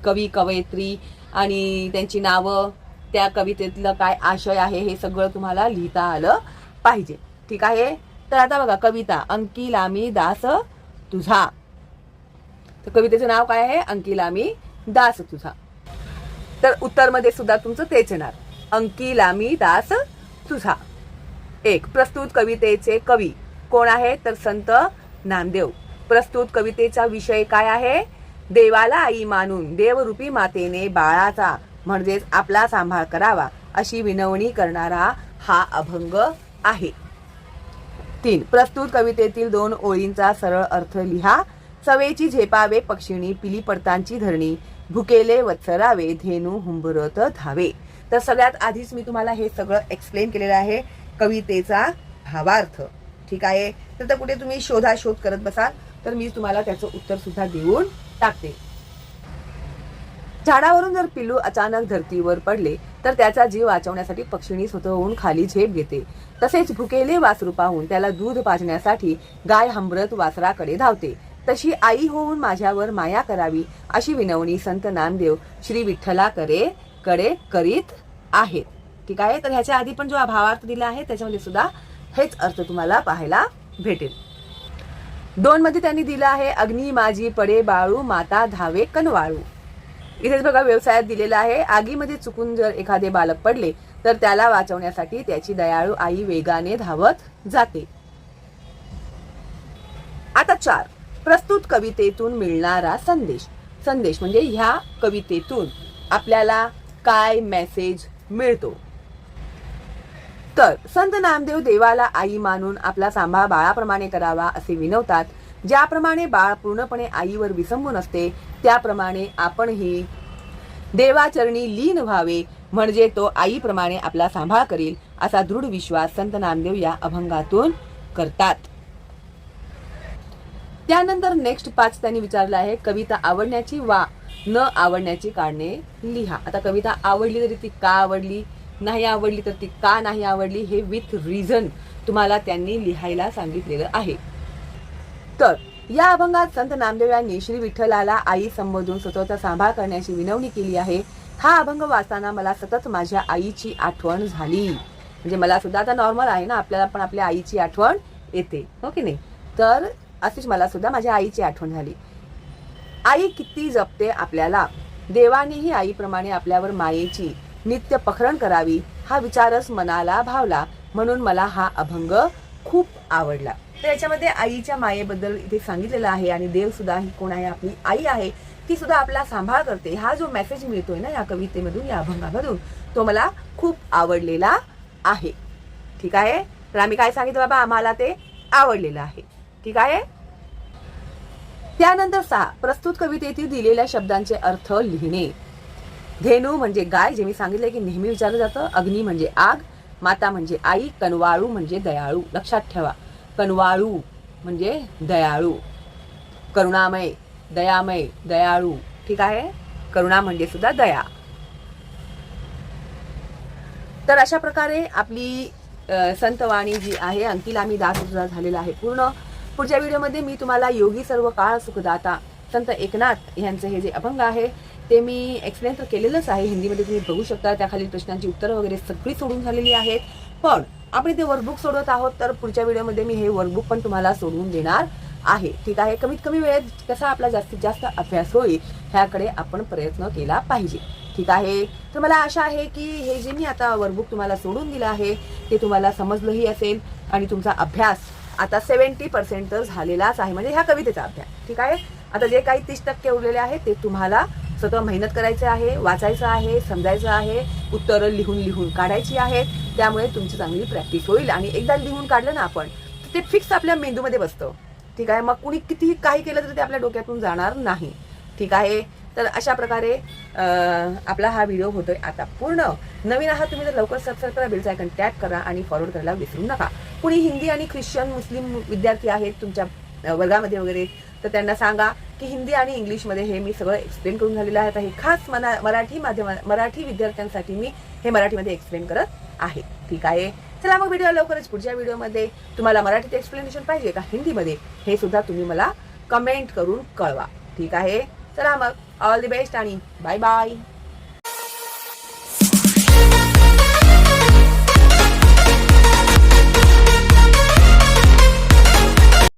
कवी कवयित्री आणि त्यांची नावं, त्या कवितेतलं काय आशय आहे हे सगळं तुम्हाला लिहिता आलं पाहिजे. ठीक आहे. तर आता बघा कविता, अंकिलामी दास तुझा. तर कवितेचं नाव काय आहे, अंकिलामी दास तुझा. तर उत्तरमध्ये सुद्धा तुमचं तेच येणार, अंकिलामी दास तुझा. 1. प्रस्तुत कवितेचे कवी कोण आहे, तर संत नामदेव. प्रस्तुत कवितेचा विषय काय आहे, देवाला आई मानून देवरूपी मातेने बाळाचा म्हणजेच आपला सांभाळ करावा अशी विनवणी करणारा हा अभंग आहे. 3. प्रस्तुत कवितेतील 2 ओळींचा सरळ अर्थ लिहा. सवेची झेपावे पक्षिणी, पिली पडतांची धरणी, भुकेले वत्सरावे, धेनू हुंबरत धावे. तर सगळ्यात आधीच मी तुम्हाला हे सगळं एक्सप्लेन केलेलं आहे, कवितेचा भावार्थ. ठीक आहे. तर कुठे तुम्ही शोध करत बसाल तर मी तुम्हाला त्याचं उत्तर सुद्धा देऊन टाकते. झाडावरून जर पिल्लू अचानक धरतीवर पडले तर त्याचा जीव वाचवण्यासाठी पक्षिणी स्वतःहून खाली झेप घेते. तसेच भुकेले वासरू पाहून त्याला दूध पाजण्यासाठी गाय हंबरत वासराकडे धावते. तशी आई होऊन माझ्यावर माया करावी अशी विनवणी संत नामदेव श्री विठ्ठलाकडे करीत आहेत. ठीक आहे. तर ह्याच्या आधी पण जो भावार्थ दिला आहे त्याच्यामध्ये सुद्धा हेच अर्थ तुम्हाला पाहायला भेटेल. 2 मध्ये त्यांनी दिला आहे, अग्नी माझी पडे बाळू, माता धावे कनवाळू. इथेच बघा व्यवसायात दिलेला आहे, आगीमध्ये चुकून जर एखादे बालक पडले तर त्याला वाचवण्यासाठी त्याची दयाळू आई वेगाने धावत जाते. आता 4, प्रस्तुत कवितेतून मिळणारा संदेश. संदेश म्हणजे ह्या कवितेतून आपल्याला काय मेसेज मिळतो. तर संत नामदेव देवाला आई मानून आपला सांभाळ बाळाप्रमाणे करावा असे विनवतात. ज्याप्रमाणे बाळ पूर्णपणे आईवर विसंबून असते त्याप्रमाणे आपणही देवाचरणी लीन व्हावे, म्हणजे तो आईप्रमाणे आपला सांभाळ करील असा दृढ विश्वास संत नामदेव या अभंगातून करतात. त्यानंतर नेक्स्ट 5 त्यांनी विचारलं आहे, कविता आवडण्याची वा न आवडण्याची कारणे लिहा. आता कविता आवडली तरी ती का आवडली, नाही आवडली तर ती का नाही आवडली, हे विथ रिझन तुम्हाला त्यांनी लिहायला सांगितलेलं आहे. तर या अभंगात संत नामदेव यांनी श्री विठ्ठलाला आई संबोधून स्वतःचा सांभाळ करण्याची विनवणी केली आहे. हा अभंग वाचताना मला सतत माझ्या आईची आठवण झाली. म्हणजे मला सुद्धा आता नॉर्मल आहे ना, आपल्याला पण आपल्या आईची आठवण येते, हो की नाही. तर अशीच मला सुद्धा माझ्या आईची आठवण झाली. आई किती जपते आपल्याला, देवानेही आईप्रमाणे आपल्यावर मायेची नित्य पखरण करावी हा विचारच मनाला भावला, म्हणून मला हा अभंग खूप आवडला. तर याच्यामध्ये आईच्या मायेबद्दल इथे सांगितलेलं आहे आणि देव सुद्धा ही कोण आहे, आपली आई आहे, ती सुद्धा आपला सांभाळ करते. हा जो मेसेज मिळतोय ना या कवितेमधून, या अभंगामधून, तो मला खूप आवडलेला आहे. ठीक आहे. तर आम्ही काय सांगितलं बाबा, आम्हाला ते आवडलेलं आहे. ठीक आहे. त्यानंतर 6, प्रस्तुत कवितेतील दिलेल्या शब्दांचे अर्थ लिहिणे. धेनू म्हणजे गाय, जे मी सांगितले की नेहमी विचारलं जातं. अग्नी म्हणजे आग, माता म्हणजे आई, कनवाळू म्हणजे दयाळू. लक्षात ठेवा, कनवाळू म्हणजे दयाळू, करुणामय, दयामय, दयाळू. ठीक आहे. करुणा म्हणजे सुद्धा दया. तर अशा प्रकारे आपली संतवाणी जी आहे, अंकिल आम्ही दास झालेला आहे पूर्ण. पुढच्या व्हिडिओमध्ये मी तुम्हाला योगी सर्व काळ सुखदाता संत एकनाथ यांचे हे जे अभंग आहे ते मी एक्सप्लेन तर केलेलंच आहे, हिंदीमध्ये तुम्ही बघू शकता. त्याखालील प्रश्नांची उत्तरं वगैरे सगळी सोडून झालेली आहेत. पण आपण इथे वर्कबुक सोडवत आहोत, तर पुढच्या व्हिडिओमध्ये मी हे वर्कबुक पण तुम्हाला सोडवून देणार आहे. ठीक आहे. कमीत कमी वेळेत कसा आपला जास्तीत जास्त अभ्यास होईल ह्याकडे आपण प्रयत्न केला पाहिजे. ठीक आहे. तर मला आशा आहे की हे जे मी आता वर्कबुक तुम्हाला सोडून दिलं आहे ते तुम्हाला समजलंही असेल आणि तुमचा अभ्यास आता 70% तर झालेलाच आहे, म्हणजे ह्या कवितेचा अभ्यास. ठीक आहे. आता जे काही 30% उरलेले आहे ते तुम्हाला स्वतः मेहनत करायचं आहे, वाचायचं आहे, समजायचं आहे, उत्तरं लिहून काढायची आहेत. त्यामुळे तुमची चांगली प्रॅक्टिस होईल आणि एकदा लिहून काढलं ना आपण ते फिक्स आपल्या मेंदूमध्ये बसतं. ठीक आहे. मग कुणी कितीही काही केलं तरी ते आपल्या डोक्यातून जाणार नाही. ठीक आहे. तर अशा प्रकारे आपला हा व्हिडिओ होतोय आता पूर्ण. नवीन आहात तुम्ही तर लवकर सबस्क्राईब करा, बेलचा आयकॉन टॅप करा आणि फॉरवर्ड करायला विसरू नका. कुणी हिंदी आणि ख्रिश्चन मुस्लिम विद्यार्थी आहेत तुमच्या वर्गामध्ये वगैरे, तर त्यांना सांगा की हिंदी आणि इंग्लिशमध्ये हे मी सगळं एक्सप्लेन करून झालेलं आहे. तर हे खास मराठी विद्यार्थ्यांसाठी मी हे मराठीमध्ये एक्सप्लेन करत आहे. ठीक आहे. चला मग भेटूया लवकरच पुढच्या व्हिडिओमध्ये. तुम्हाला मराठीत एक्सप्लेनेशन पाहिजे का हिंदीमध्ये, हे सुद्धा तुम्ही मला कमेंट करून कळवा. ठीक आहे. चला मग, ऑल द बेस्ट आणि बाय बाय.